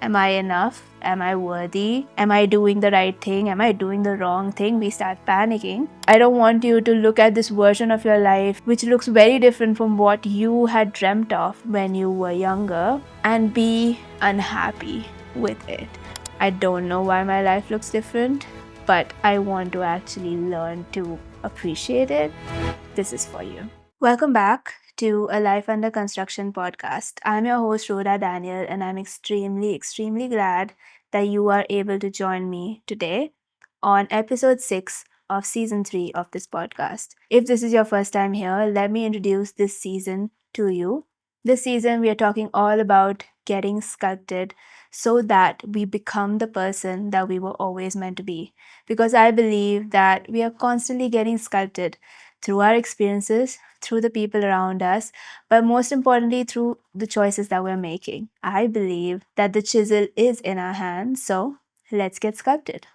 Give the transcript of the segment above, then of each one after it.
Am I enough? Am I worthy? Am I doing the right thing? Am I doing the wrong thing? We start panicking. I don't want you to look at this version of your life which looks very different from what you had dreamt of when you were younger and be unhappy with it. I don't know why my life looks different, but I want to actually learn to appreciate it. This is for you. Welcome back to a Life Under Construction podcast. I'm your host, Rhoda Daniel, and I'm extremely glad that you are able to join me today on episode 6 of season 3 of this podcast. If this is your first time here, let me introduce this season to you. This season, we are talking all about getting sculpted so that we become the person that we were always meant to be. Because I believe that we are constantly getting sculpted through our experiences, through the people around us, but most importantly, through the choices that we're making. I believe that the chisel is in our hands, so let's get sculpted.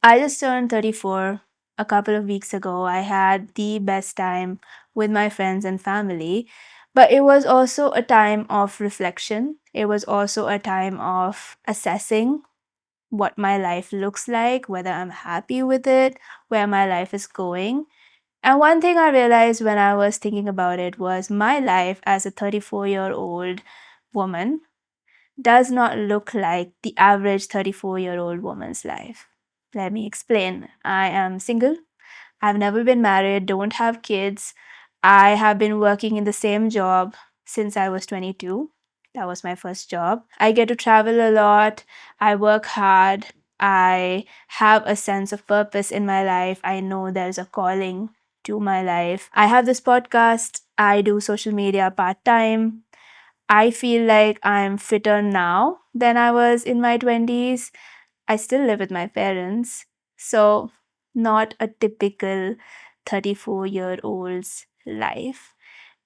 I just turned 34 a couple of weeks ago. I had the best time with my friends and family, but it was also a time of reflection. It was also a time of assessing what my life looks like, whether I'm happy with it, where my life is going. And one thing I realized when I was thinking about it was my life as a 34-year-old woman does not look like the average 34-year-old woman's life. Let me explain. I am single. I've never been married, don't have kids. I have been working in the same job since I was 22. That was my first job. I get to travel a lot. I work hard. I have a sense of purpose in my life. I know there's a calling to my life. I have this podcast. I do social media part time. I feel like I'm fitter now than I was in my 20s. I still live with my parents. So, not a typical 34-year-old's life.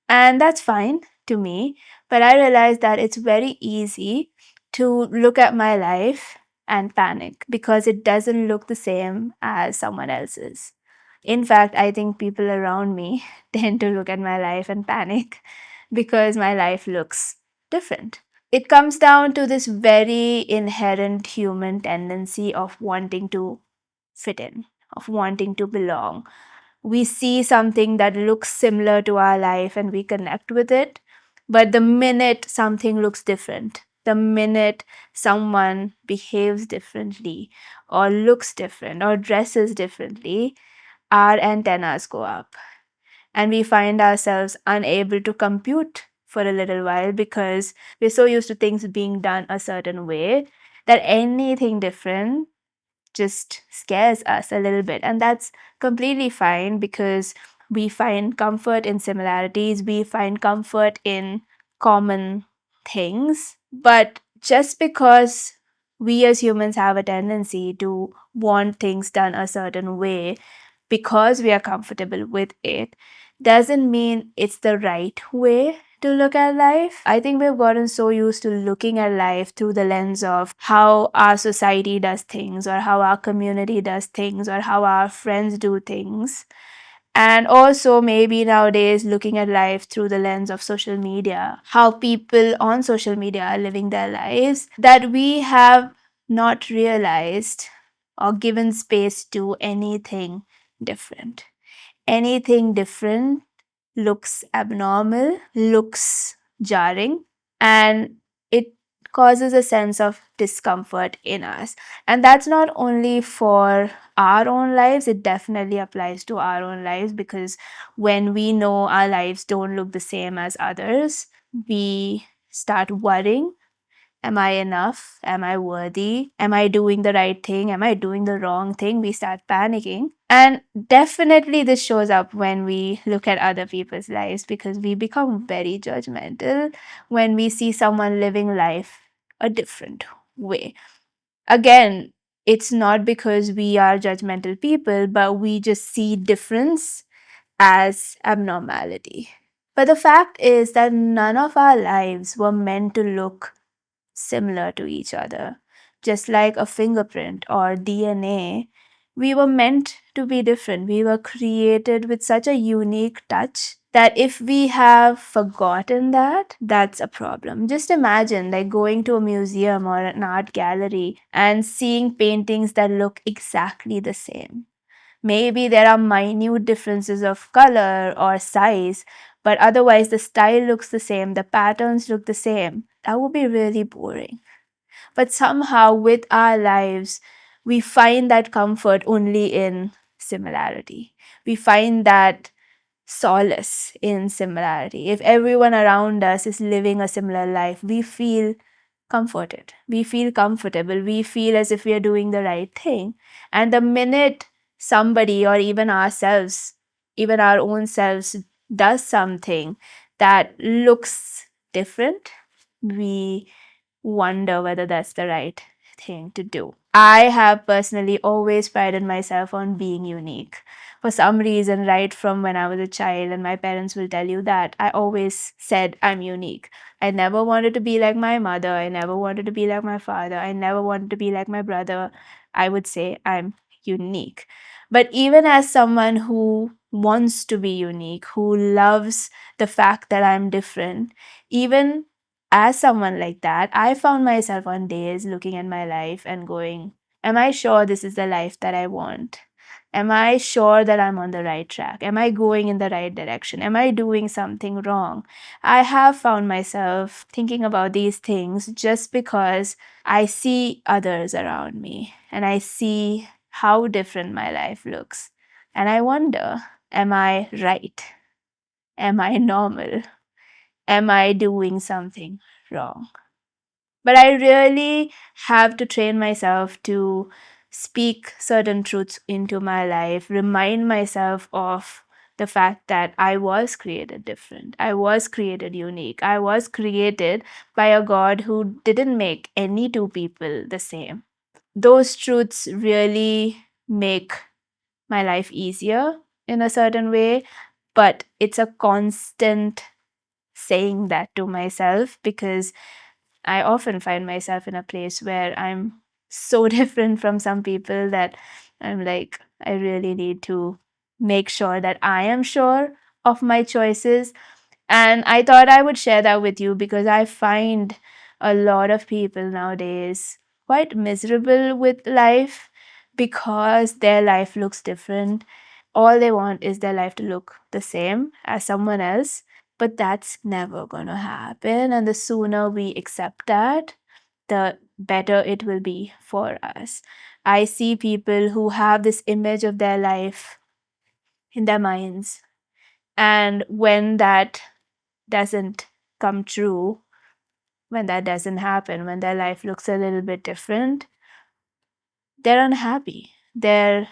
And that's fine to me. But I realized that it's very easy to look at my life and panic because it doesn't look the same as someone else's. In fact, I think people around me tend to look at my life and panic because my life looks different. It comes down to this very inherent human tendency of wanting to fit in, of wanting to belong. We see something that looks similar to our life and we connect with it. But the minute something looks different, the minute someone behaves differently, or looks different, or dresses differently, our antennas go up and we find ourselves unable to compute for a little while because we're so used to things being done a certain way that anything different just scares us a little bit. And that's completely fine because we find comfort in similarities, we find comfort in common things. But just because we as humans have a tendency to want things done a certain way because we are comfortable with it doesn't mean it's the right way to look at life. I think we've gotten so used to looking at life through the lens of how our society does things, or how our community does things, or how our friends do things. And also, maybe nowadays, looking at life through the lens of social media, how people on social media are living their lives, that we have not realized or given space to anything different. Anything different looks abnormal, looks jarring, and it causes a sense of discomfort in us. And that's not only for our own lives, it definitely applies to our own lives because when we know our lives don't look the same as others, we start worrying. Am I enough? Am I worthy? Am I doing the right thing? Am I doing the wrong thing? We start panicking. And definitely, this shows up when we look at other people's lives because we become very judgmental when we see someone living life a different way. Again, it's not because we are judgmental people, but we just see difference as abnormality. But the fact is that none of our lives were meant to look similar to each other. Just like a fingerprint or DNA, We were meant to be different. We were created with such a unique touch that if we have forgotten that, that's a problem. Just imagine like going to a museum or an art gallery and seeing paintings that look exactly the same. Maybe there are minute differences of color or size, but otherwise the style looks the same, the patterns look the same. That would be really boring. But somehow, with our lives, we find that comfort only in similarity. We find that solace in similarity. If everyone around us is living a similar life, we feel comforted. We feel comfortable. We feel as if we are doing the right thing. And the minute somebody or even ourselves, even our own selves, does something that looks different, we wonder whether that's the right thing to do. I have personally always prided myself on being unique. For some reason, right from when I was a child, and my parents will tell you that, I always said I'm unique. I never wanted to be like my mother. I never wanted to be like my father. I never wanted to be like my brother. I would say I'm unique. But even as someone who wants to be unique, who loves the fact that I'm different, even as someone like that, I found myself on days looking at my life and going, am I sure this is the life that I want? Am I sure that I'm on the right track? Am I going in the right direction? Am I doing something wrong? I have found myself thinking about these things just because I see others around me and I see how different my life looks. And I wonder, am I right? Am I normal? Am I doing something wrong? But I really have to train myself to speak certain truths into my life, remind myself of the fact that I was created different. I was created unique. I was created by a God who didn't make any two people the same. Those truths really make my life easier in a certain way, but it's a constant saying that to myself because I often find myself in a place where I'm so different from some people that I'm like, I really need to make sure that I am sure of my choices. And I thought I would share that with you because I find a lot of people nowadays quite miserable with life because their life looks different. All they want is their life to look the same as someone else, but that's never going to happen. And the sooner we accept that, the better it will be for us. I see people who have this image of their life in their minds. And when that doesn't come true, when that doesn't happen, when their life looks a little bit different, they're unhappy. They're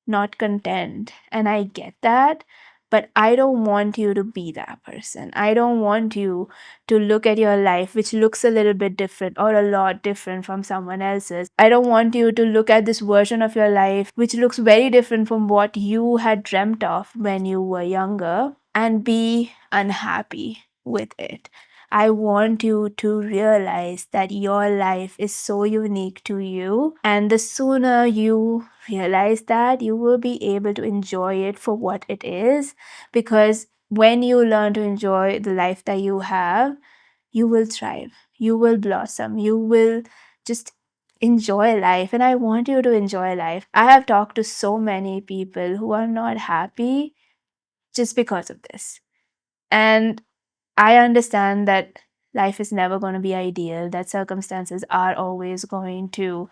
not content. And I get that. But I don't want you to be that person. I don't want you to look at your life, which looks a little bit different or a lot different from someone else's. I don't want you to look at this version of your life, which looks very different from what you had dreamt of when you were younger, and be unhappy with it. I want you to realize that your life is so unique to you. And the sooner you realize that, you will be able to enjoy it for what it is. Because when you learn to enjoy the life that you have, you will thrive, you will blossom, you will just enjoy life. And I want you to enjoy life. I have talked to so many people who are not happy just because of this. And I understand that life is never going to be ideal, that circumstances are always going to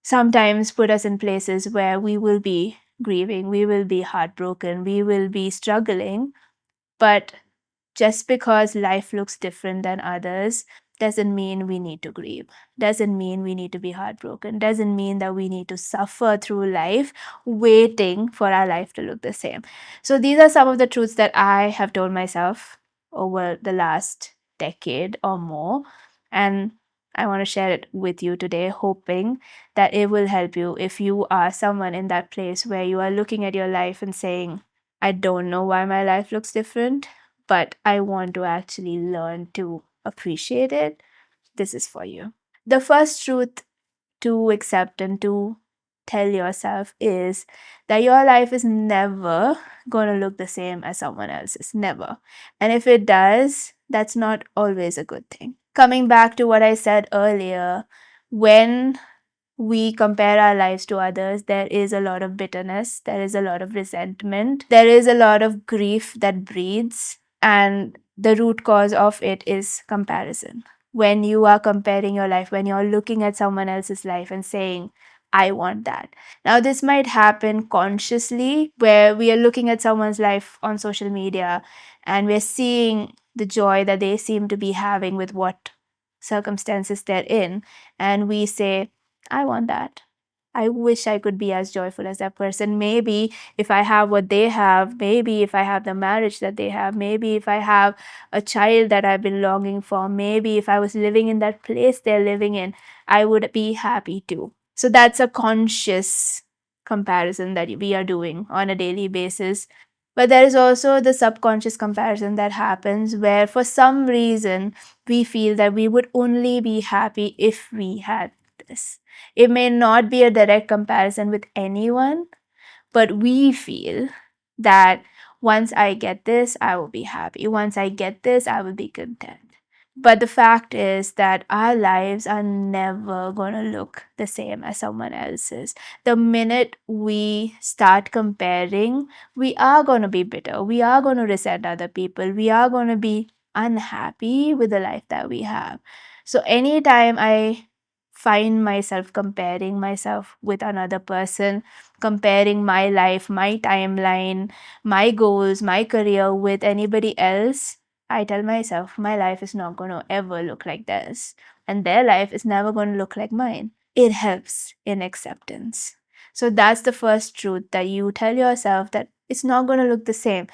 sometimes put us in places where we will be grieving, we will be heartbroken, we will be struggling. But just because life looks different than others doesn't mean we need to grieve, doesn't mean we need to be heartbroken, doesn't mean that we need to suffer through life waiting for our life to look the same. So, these are some of the truths that I have told myself over the last decade or more. And I want to share it with you today, hoping that it will help you if you are someone in that place where you are looking at your life and saying, I don't know why my life looks different, but I want to actually learn to appreciate it. This is for you. The first truth to accept and to tell yourself is that your life is never going to look the same as someone else's. Never. And if it does, that's not always a good thing. Coming back to what I said earlier, when we compare our lives to others, there is a lot of bitterness, there is a lot of resentment, there is a lot of grief that breeds, and the root cause of it is comparison. When you are comparing your life, when you're looking at someone else's life and saying, I want that. Now, this might happen consciously where we are looking at someone's life on social media and we're seeing the joy that they seem to be having with what circumstances they're in, and we say, I want that. I wish I could be as joyful as that person. Maybe if I have what they have, maybe if I have the marriage that they have, maybe if I have a child that I've been longing for, maybe if I was living in that place they're living in, I would be happy too. So that's a conscious comparison that we are doing on a daily basis. But there is also the subconscious comparison that happens where, for some reason, we feel that we would only be happy if we had this. It may not be a direct comparison with anyone, but we feel that once I get this, I will be happy. Once I get this, I will be content. But the fact is that our lives are never going to look the same as someone else's. The minute we start comparing, we are going to be bitter. We are going to resent other people. We are going to be unhappy with the life that we have. So, anytime I find myself comparing myself with another person, comparing my life, my timeline, my goals, my career with anybody else, I tell myself my life is not going to ever look like theirs, and their life is never going to look like mine. It helps in acceptance. So that's the first truth, that you tell yourself that it's not going to look the same.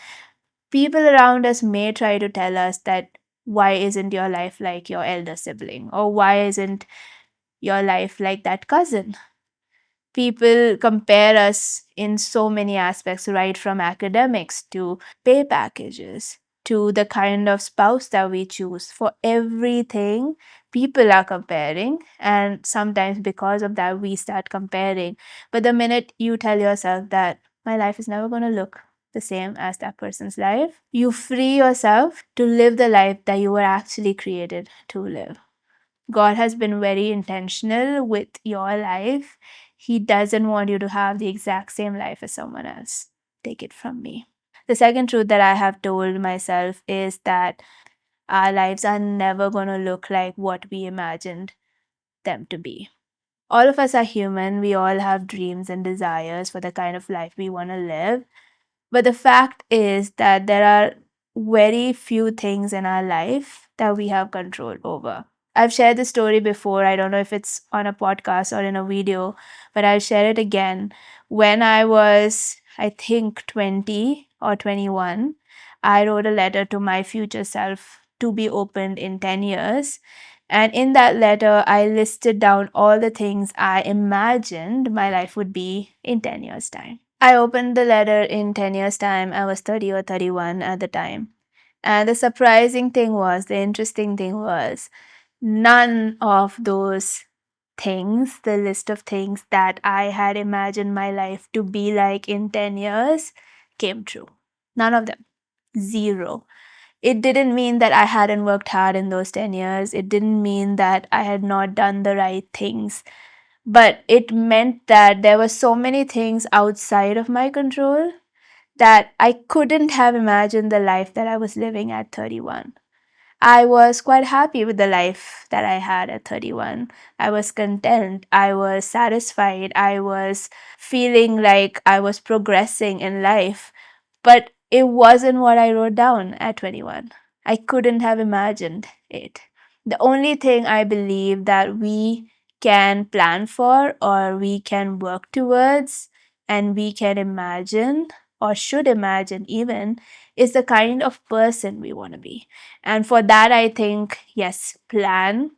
People around us may try to tell us that why isn't your life like your elder sibling, or why isn't your life like that cousin. People compare us in so many aspects, right from academics to pay packages to the kind of spouse that we choose. For everything, people are comparing, and sometimes because of that, we start comparing. But the minute you tell yourself that my life is never going to look the same as that person's life, you free yourself to live the life that you were actually created to live. God has been very intentional with your life. He doesn't want you to have the exact same life as someone else. Take it from me. The second truth that I have told myself is that our lives are never going to look like what we imagined them to be. All of us are human. We all have dreams and desires for the kind of life we want to live. But the fact is that there are very few things in our life that we have control over. I've shared this story before. I don't know if it's on a podcast or in a video, but I'll share it again. When I was, I think, 20 or 21, I wrote a letter to my future self to be opened in 10 years. And in that letter, I listed down all the things I imagined my life would be in 10 years' time. I opened the letter in 10 years' time. I was 30 or 31 at the time. And the surprising thing was, the interesting thing was, none of those things, the list of things that I had imagined my life to be like in 10 years, came true. None of them. Zero. It didn't mean that I hadn't worked hard in those 10 years. It didn't mean that I had not done the right things. But it meant that there were so many things outside of my control that I couldn't have imagined the life that I was living at 31. I was quite happy with the life that I had at 31. I was content. I was satisfied. I was feeling like I was progressing in life. But it wasn't what I wrote down at 21. I couldn't have imagined it. The only thing I believe that we can plan for, or we can work towards, and we can imagine, or should imagine even, is the kind of person we want to be. And for that, I think, yes, plan,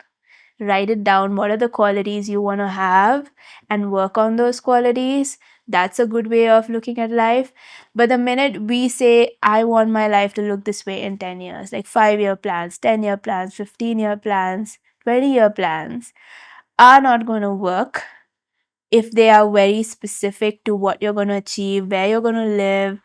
write it down. What are the qualities you want to have, and work on those qualities. That's a good way of looking at life. But the minute we say, I want my life to look this way in 10 years, like 5-year plans, 10-year plans, 15-year plans, 20-year plans, are not going to work if they are very specific to what you're going to achieve, where you're going to live,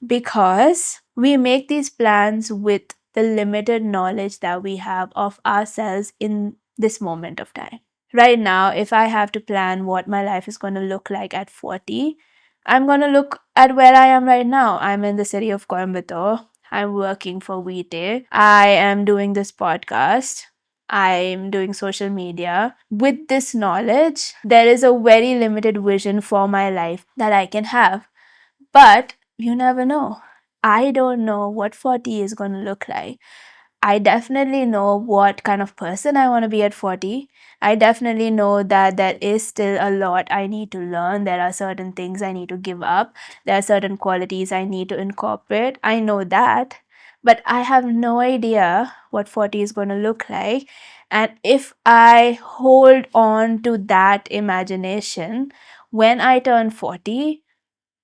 because we make these plans with the limited knowledge that we have of ourselves in this moment of time. Right now, if I have to plan what my life is going to look like at 40, I'm going to look at where I am right now. I'm in the city of Coimbatore. I'm working for Vite. I am doing this podcast. I'm doing social media. With this knowledge, there is a very limited vision for my life that I can have. But you never know. I don't know what 40 is going to look like. I definitely know what kind of person I want to be at 40. I definitely know that there is still a lot I need to learn. There are certain things I need to give up. There are certain qualities I need to incorporate. I know that. But I have no idea what 40 is going to look like. And if I hold on to that imagination, when I turn 40,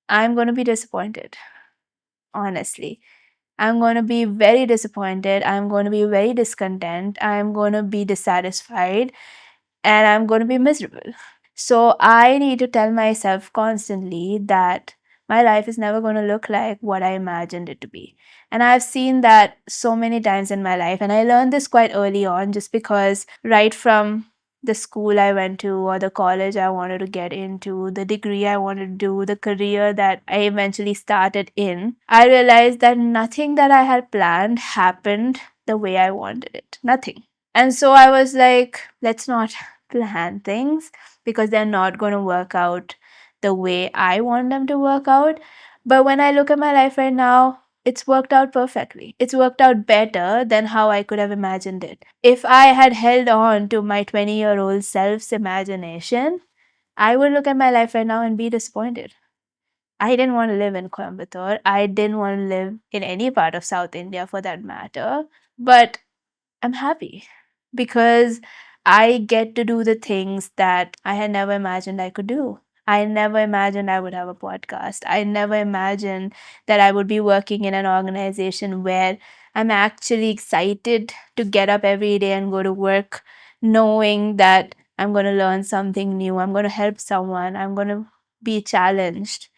I'm going to be disappointed, honestly. I'm going to be very disappointed. I'm going to be very discontent. I'm going to be dissatisfied and I'm going to be miserable. So I need to tell myself constantly that my life is never going to look like what I imagined it to be. And I've seen that so many times in my life. And I learned this quite early on just because right from the school I went to, or the college I wanted to get into, the degree I wanted to do, the career that I eventually started in, I realized that nothing that I had planned happened the way I wanted it. Nothing. And so I was like, let's not plan things because they're not going to work out the way I want them to work out. But when I look at my life right now, it's worked out perfectly. It's worked out better than how I could have imagined it. If I had held on to my 20-year-old self's imagination, I would look at my life right now and be disappointed. I didn't want to live in Coimbatore. I didn't want to live in any part of South India for that matter. But I'm happy because I get to do the things that I had never imagined I could do. I never imagined I would have a podcast. I never imagined that I would be working in an organization where I'm actually excited to get up every day and go to work, knowing that I'm going to learn something new. I'm going to help someone. I'm going to be challenged.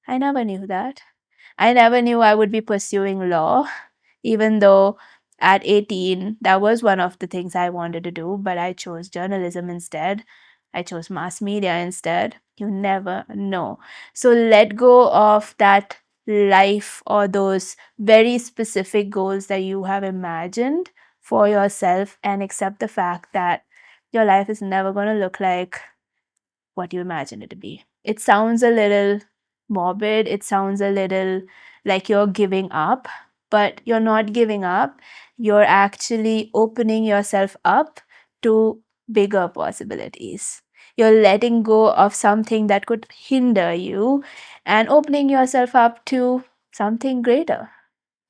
I never knew that. I never knew I would be pursuing law, even though at 18, that was one of the things I wanted to do, but I chose journalism instead. I chose mass media instead. You never know. So let go of that life or those very specific goals that you have imagined for yourself and accept the fact that your life is never going to look like what you imagine it to be. It sounds a little morbid, it sounds a little like you're giving up, but you're not giving up. You're actually opening yourself up to bigger possibilities. You're letting go of something that could hinder you and opening yourself up to something greater.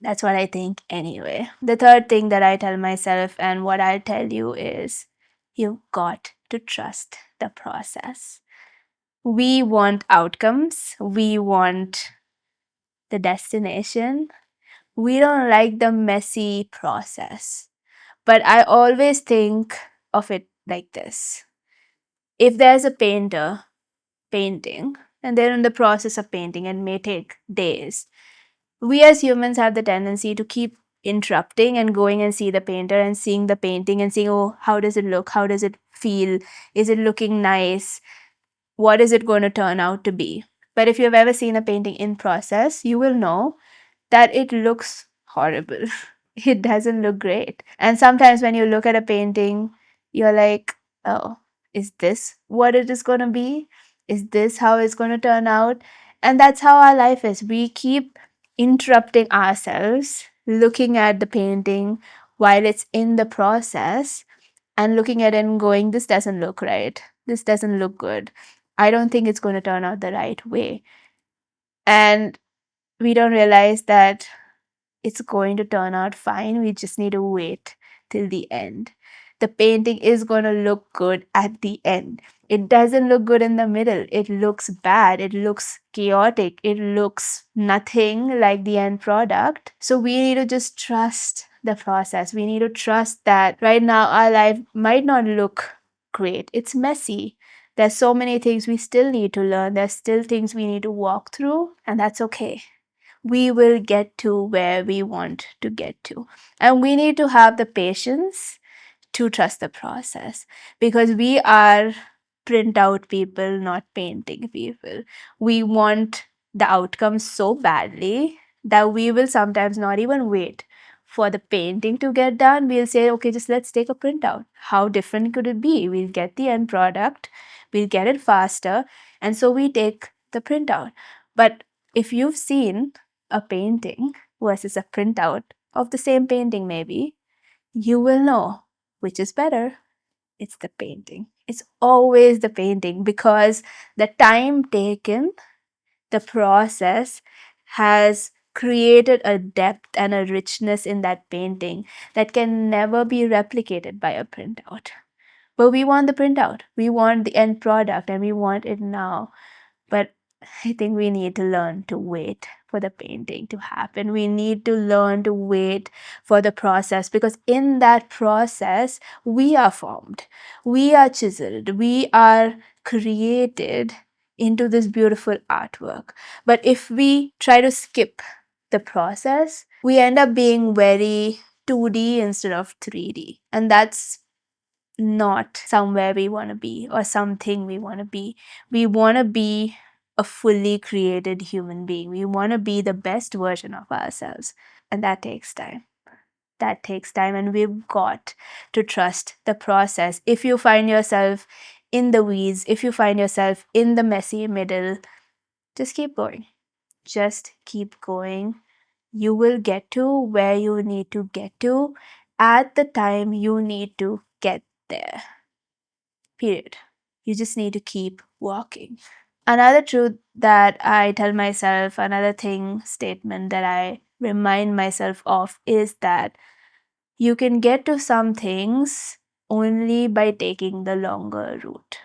That's what I think anyway. The third thing that I tell myself and what I tell you is you've got to trust the process. We want outcomes, we want the destination. We don't like the messy process. But I always think of it like this. If there's a painter painting and they're in the process of painting and may take days, we as humans have the tendency to keep interrupting and going and see the painter and seeing the painting and seeing, oh, how does it look? How does it feel? Is it looking nice? What is it going to turn out to be? But if you've ever seen a painting in process, you will know that it looks horrible. It doesn't look great. And sometimes when you look at a painting, you're like, oh, is this what it is going to be? Is this how it's going to turn out? And that's how our life is. We keep interrupting ourselves, looking at the painting while it's in the process and looking at it and going, this doesn't look right. This doesn't look good. I don't think it's going to turn out the right way. And we don't realize that it's going to turn out fine. We just need to wait till the end. The painting is going to look good at the end. It doesn't look good in the middle. It looks bad. It looks chaotic. It looks nothing like the end product. So we need to just trust the process. We need to trust that right now our life might not look great. It's messy. There's so many things we still need to learn. There's still things we need to walk through, and that's okay. We will get to where we want to get to. And we need to have the patience to trust the process, because we are printout people, not painting people. We want the outcome so badly that we will sometimes not even wait for the painting to get done. We'll say, okay, just let's take a printout. How different could it be? We'll get the end product, we'll get it faster, and so we take the printout. But if you've seen a painting versus a printout of the same painting, maybe you will know which is better. It's the painting. It's always the painting, because the time taken, the process has created a depth and a richness in that painting that can never be replicated by a printout. But we want the printout, we want the end product, and we want it now. But I think we need to learn to wait for the painting to happen. We need to learn to wait for the process, because in that process, we are formed, we are chiseled, we are created into this beautiful artwork. But if we try to skip the process, we end up being very 2D instead of 3D. And that's not somewhere we want to be or something we want to be. We want to be a fully created human being. We want to be the best version of ourselves. And that takes time. That takes time. And we've got to trust the process. If you find yourself in the weeds, if you find yourself in the messy middle, just keep going. Just keep going. You will get to where you need to get to at the time you need to get there. Period. You just need to keep walking. Another truth that I tell myself, another statement that I remind myself of, is that you can get to some things only by taking the longer route.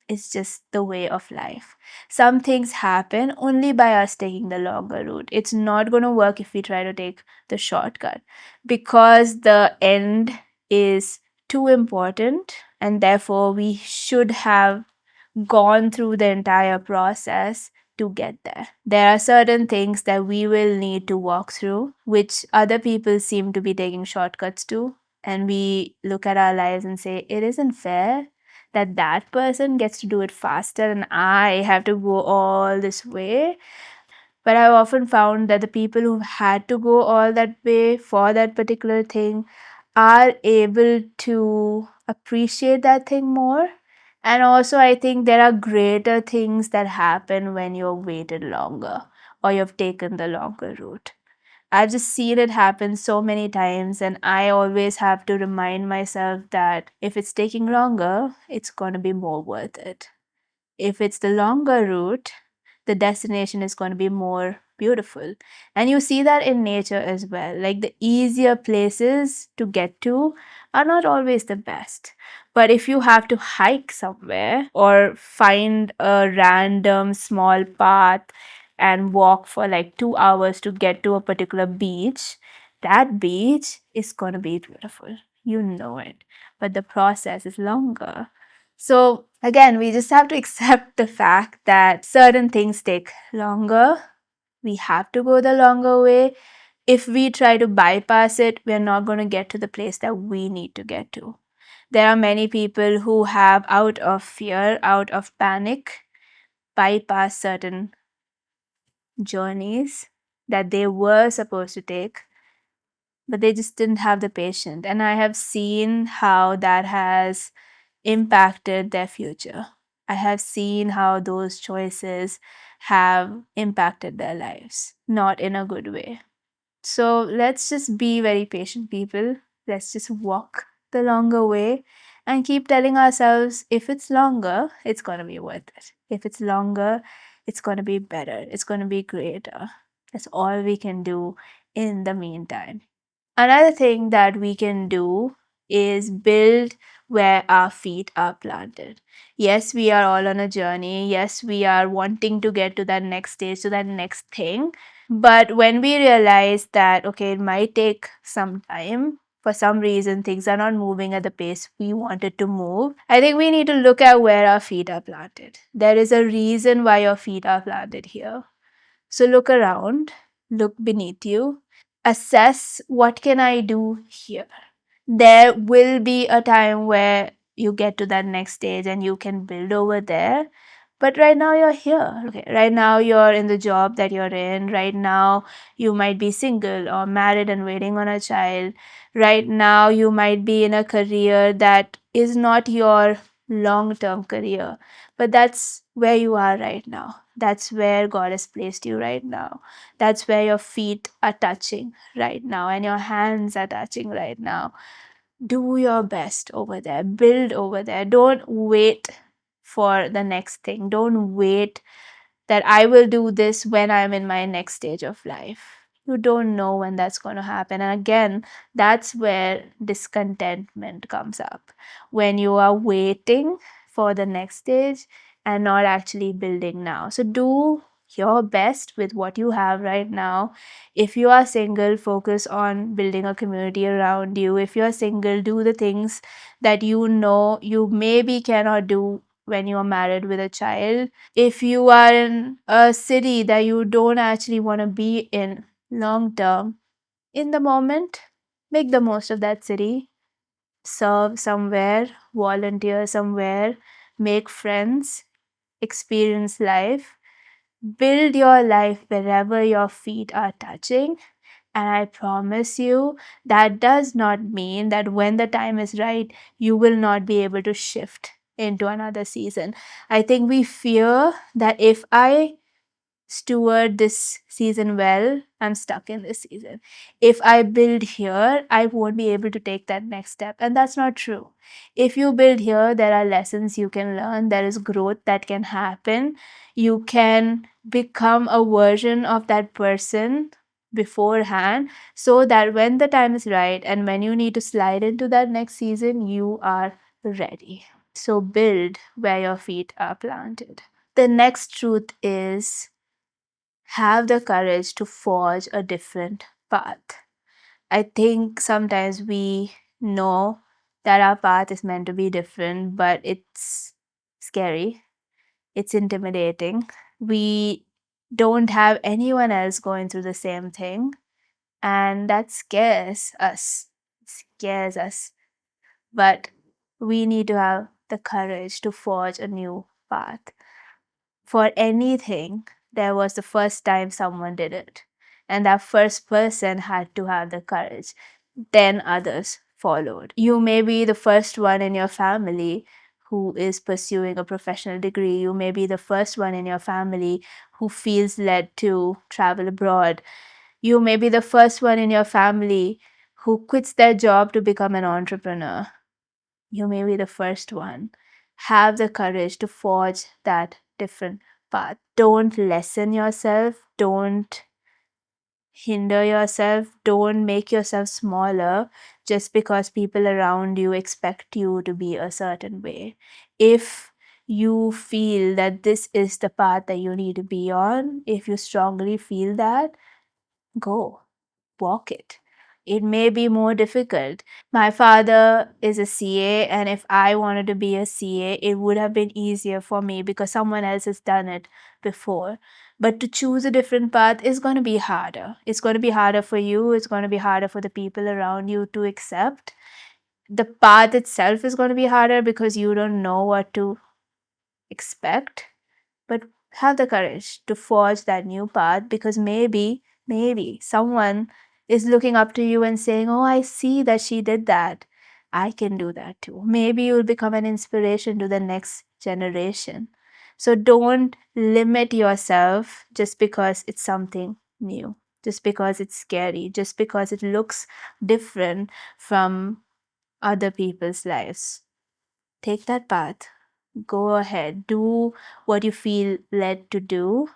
It's just the way of life. Some things happen only by us taking the longer route. It's not going to work if we try to take the shortcut, because the end is too important, and therefore we should have gone through the entire process to get there. There are certain things that we will need to walk through, which other people seem to be taking shortcuts to. And we look at our lives and say, it isn't fair that that person gets to do it faster and I have to go all this way. But I've often found that the people who've had to go all that way for that particular thing are able to appreciate that thing more. And also, I think there are greater things that happen when you've waited longer or you've taken the longer route. I've just seen it happen so many times, and I always have to remind myself that if it's taking longer, it's going to be more worth it. If it's the longer route, the destination is going to be more beautiful. And you see that in nature as well. Like, the easier places to get to are not always the best. But if you have to hike somewhere or find a random small path and walk for like 2 hours to get to a particular beach, that beach is going to be beautiful. You know it. But the process is longer. So, again, we just have to accept the fact that certain things take longer. We have to go the longer way. If we try to bypass it, we're not going to get to the place that we need to get to. There are many people who have, out of fear, out of panic, bypassed certain journeys that they were supposed to take, but they just didn't have the patience. And I have seen how that has impacted their future. I have seen how those choices have impacted their lives, not in a good way. So let's just be very patient, people. Let's just walk the longer way and keep telling ourselves, if it's longer, it's going to be worth it. If it's longer, it's going to be better. It's going to be greater. That's all we can do in the meantime. Another thing that we can do is build where our feet are planted. Yes, we are all on a journey. Yes, we are wanting to get to that next stage, to that next thing. But when we realize that, okay, it might take some time, for some reason things are not moving at the pace we wanted to move, I think we need to look at where our feet are planted. There is a reason why your feet are planted here. So look around, look beneath you, assess what can I do here. There will be a time where you get to that next stage and you can build over there. But right now you're here. Okay. Right now you're in the job that you're in. Right now you might be single or married and waiting on a child. Right now you might be in a career that is not your long term career. But that's where you are right now. That's where God has placed you right now. That's where your feet are touching right now and your hands are touching right now. Do your best over there, build over there. Don't wait for the next thing. Don't wait that I will do this when I'm in my next stage of life. You don't know when that's going to happen. And again, that's where discontentment comes up. When you are waiting for the next stage and not actually building now. So do your best with what you have right now. If you are single, focus on building a community around you. If you're single, do the things that you know you maybe cannot do when you're married with a child. If you are in a city that you don't actually want to be in long term, in the moment, make the most of that city, serve somewhere, volunteer somewhere, make friends, experience life, build your life wherever your feet are touching. And I promise you, that does not mean that when the time is right, you will not be able to shift into another season. I think we fear that if I steward this season well, I'm stuck in this season. If I build here, I won't be able to take that next step. And that's not true. If you build here, there are lessons you can learn, there is growth that can happen. You can become a version of that person beforehand so that when the time is right and when you need to slide into that next season, you are ready. So build where your feet are planted. The next truth is have the courage to forge a different path. I think sometimes we know that our path is meant to be different, but it's scary, it's intimidating. We don't have anyone else going through the same thing, and that scares us. Scares us. But we need to have the courage to forge a new path. For anything, there was the first time someone did it. And that first person had to have the courage. Then others followed. You may be the first one in your family who is pursuing a professional degree. You may be the first one in your family who feels led to travel abroad. You may be the first one in your family who quits their job to become an entrepreneur. You may be the first one. Have the courage to forge that different path. Don't lessen yourself. Don't hinder yourself. Don't make yourself smaller just because people around you expect you to be a certain way. If you feel that this is the path that you need to be on, if you strongly feel that, go walk it. It may be more difficult. My father is a CA, and if I wanted to be a CA, it would have been easier for me because someone else has done it before. But to choose a different path is going to be harder. It's going to be harder for you, it's going to be harder for the people around you to accept. The path itself is going to be harder because you don't know what to expect, but have the courage to forge that new path because maybe someone is looking up to you and saying, oh, I see that she did that. I can do that too. Maybe you'll become an inspiration to the next generation. So don't limit yourself just because it's something new, just because it's scary, just because it looks different from other people's lives. Take that path, go ahead, do what you feel led to do,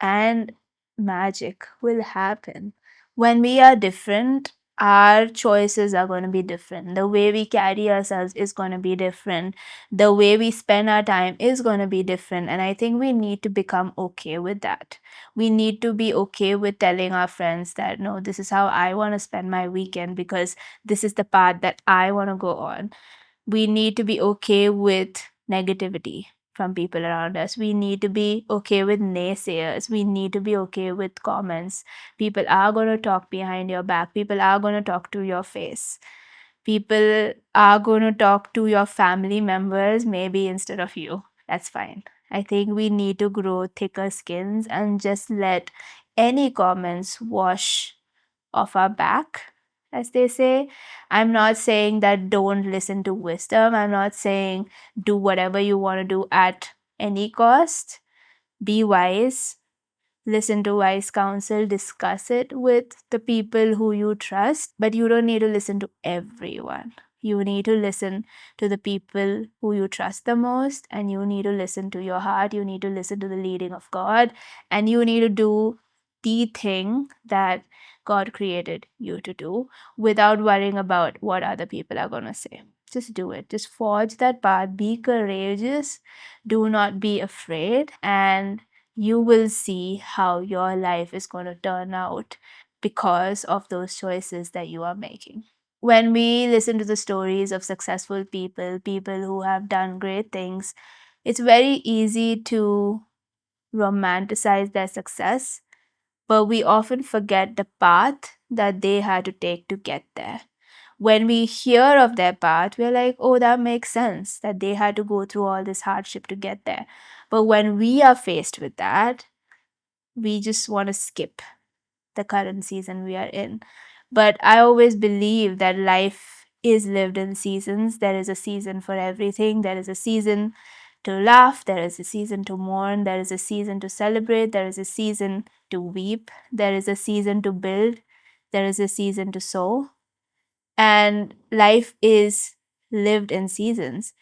and magic will happen. When we are different, our choices are going to be different. The way we carry ourselves is going to be different. The way we spend our time is going to be different. And I think we need to become okay with that. We need to be okay with telling our friends that, no, this is how I want to spend my weekend because this is the path that I want to go on. We need to be okay with negativity from people around us. We need to be okay with naysayers. We need to be okay with comments. People are going to talk behind your back. People are going to talk to your face. People are going to talk to your family members, maybe instead of you. That's fine. I think we need to grow thicker skins and just let any comments wash off our back, as they say. I'm not saying that don't listen to wisdom. I'm not saying do whatever you want to do at any cost. Be wise, listen to wise counsel, discuss it with the people who you trust, but you don't need to listen to everyone. You need to listen to the people who you trust the most, and you need to listen to your heart. You need to listen to the leading of God, and you need to do the thing that God created you to do without worrying about what other people are going to say. Just do it. Just forge that path. Be courageous. Do not be afraid. And you will see how your life is going to turn out because of those choices that you are making. When we listen to the stories of successful people, people who have done great things, it's very easy to romanticize their success, but we often forget the path that they had to take to get there. When we hear of their path, we're like, oh, that makes sense that they had to go through all this hardship to get there. But when we are faced with that, we just want to skip the current season we are in. But I always believe that life is lived in seasons. There is a season for everything. There is a season to laugh. There is a season to mourn. There is a season to celebrate. There is a season to weep. There is a season to build. There is a season to sow. And life is lived in seasons.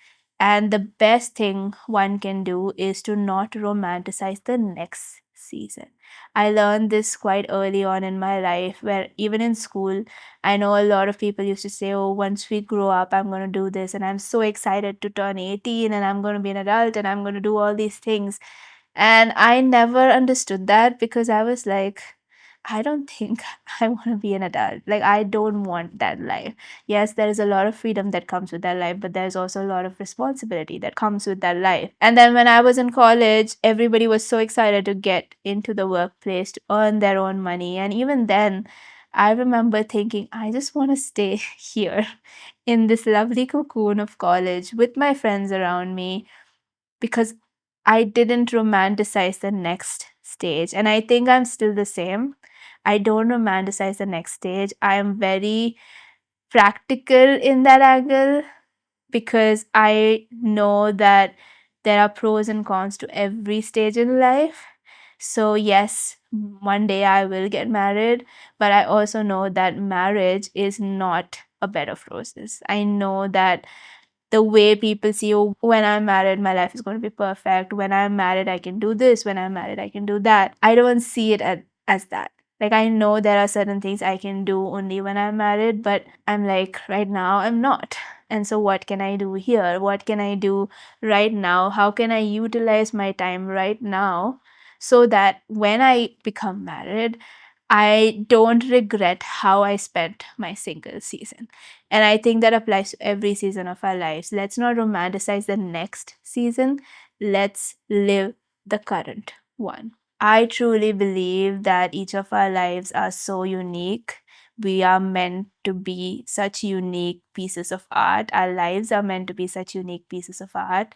And the best thing one can do is to not romanticize the next season. I learned this quite early on in my life, where even in school, I know a lot of people used to say, oh, once we grow up, I'm going to do this. And I'm so excited to turn 18 and I'm going to be an adult and I'm going to do all these things. And I never understood that because I was like, I don't think I want to be an adult. Like, I don't want that life. Yes, there is a lot of freedom that comes with that life, but there's also a lot of responsibility that comes with that life. And then when I was in college, everybody was so excited to get into the workplace to earn their own money. And even then, I remember thinking, I just want to stay here in this lovely cocoon of college with my friends around me because I didn't romanticize the next stage. And I think I'm still the same. I don't romanticize the next stage. I am very practical in that angle because I know that there are pros and cons to every stage in life. So, yes, one day I will get married, but I also know that marriage is not a bed of roses. I know that the way people see, oh, when I'm married, my life is going to be perfect. When I'm married, I can do this. When I'm married, I can do that. I don't see it as that. Like, I know there are certain things I can do only when I'm married, but I'm like, right now, I'm not. And so, what can I do here? What can I do right now? How can I utilize my time right now so that when I become married, I don't regret how I spent my single season? And I think that applies to every season of our lives. Let's not romanticize the next season. Let's live the current one. I truly believe that each of our lives are so unique. We are meant to be such unique pieces of art. Our lives are meant to be such unique pieces of art.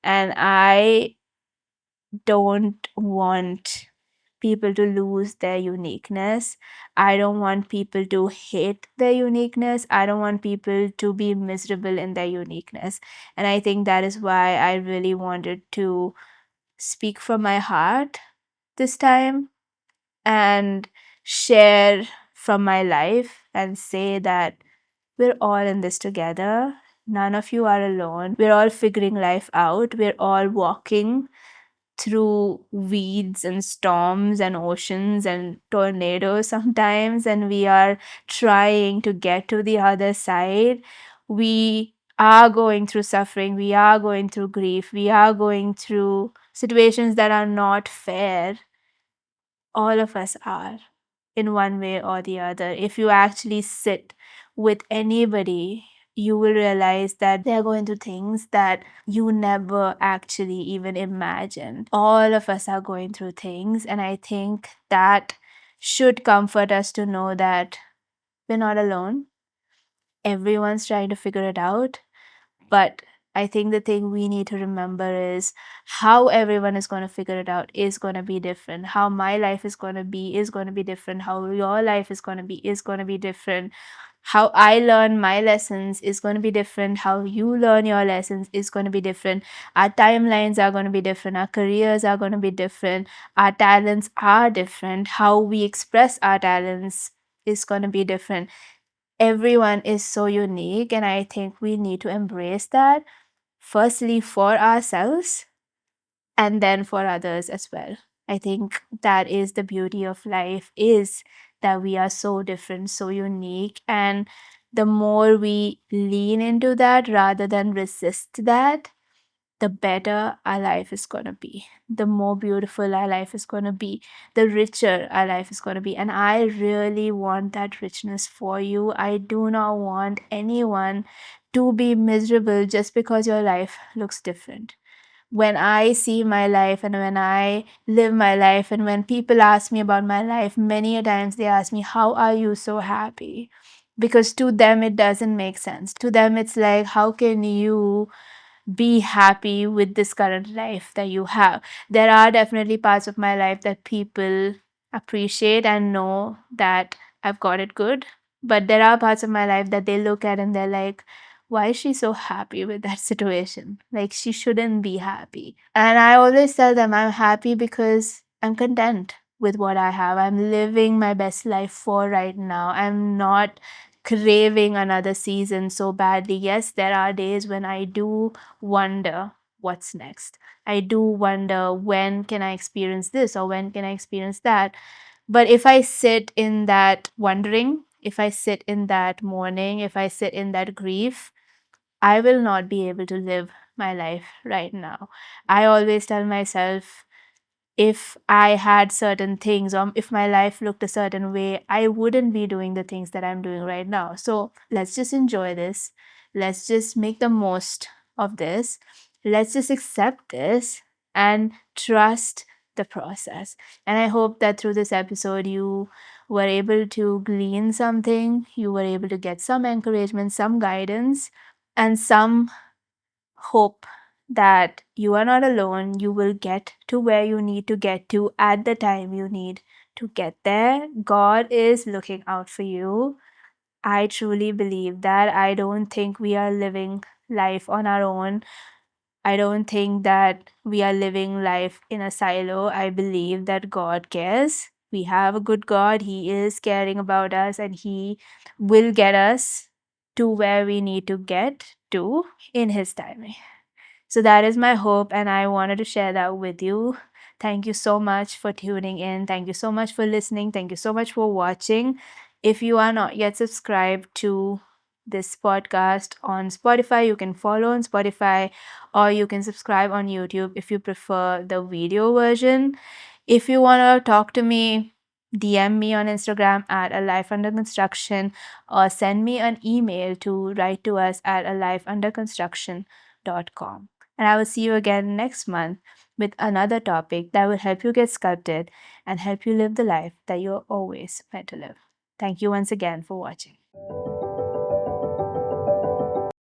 And I don't want people to lose their uniqueness. I don't want people to hate their uniqueness. I don't want people to be miserable in their uniqueness. And I think that is why I really wanted to speak from my heart this time and share from my life and say that we're all in this together. None of you are alone. We're all figuring life out. We're all walking through weeds and storms and oceans and tornadoes sometimes, and we are trying to get to the other side. We are going through suffering, we are going through grief, we are going through situations that are not fair. All of us are, in one way or the other. If you actually sit with anybody, you will realize that they're going through things that you never actually even imagined. All of us are going through things, and I think that should comfort us to know that we're not alone. Everyone's trying to figure it out, but I think the thing we need to remember is how everyone is going to figure it out is going to be different. How my life is going to be different. How your life is going to be different. How I learn my lessons is going to be different. How you learn your lessons is going to be different. Our timelines are going to be different. Our careers are going to be different. Our talents are different. How we express our talents is going to be different. Everyone is so unique, and I think we need to embrace that, firstly for ourselves and then for others as well. I think that is the beauty of life, is that we are so different, so unique, and the more we lean into that rather than resist that, the better our life is going to be, the more beautiful our life is going to be, the richer our life is going to be. And I really want that richness for you. I do not want anyone to be miserable just because your life looks different. When I see my life and when I live my life, and when people ask me about my life, many a times they ask me, how are you so happy? Because to them, it doesn't make sense. To them, it's like, how can you be happy with this current life that you have? There are definitely parts of my life that people appreciate and know that I've got it good. But there are parts of my life that they look at and they're like, why is she so happy with that situation? Like, she shouldn't be happy. And I always tell them I'm happy because I'm content with what I have. I'm living my best life for right now. I'm not craving another season so badly. Yes, there are days when I do wonder what's next. I do wonder, when can I experience this or when can I experience that? But if I sit in that wondering, if I sit in that mourning, if I sit in that grief, I will not be able to live my life right now. I always tell myself, if I had certain things, or if my life looked a certain way, I wouldn't be doing the things that I'm doing right now. So let's just enjoy this. Let's just make the most of this. Let's just accept this and trust the process. And I hope that through this episode, you were able to glean something, you were able to get some encouragement, some guidance, and some hope that you are not alone. You will get to where you need to get to at the time you need to get there. God is looking out for you. I truly believe that. I don't think we are living life on our own. I don't think that we are living life in a silo. I believe that God cares. We have a good God. He is caring about us, and He will get us to where we need to get to in His timing. So that is my hope, and I wanted to share that with you. Thank you so much for tuning in. Thank you so much for listening. Thank you so much for watching. If you are not yet subscribed to this podcast on Spotify, you can follow on Spotify, or you can subscribe on YouTube if you prefer the video version. If you want to talk to me, DM me on Instagram at a life under construction, or send me an email to write to us at alifeunderconstruction.com. And I will see you again next month with another topic that will help you get sculpted and help you live the life that you're always meant to live. Thank you once again for watching.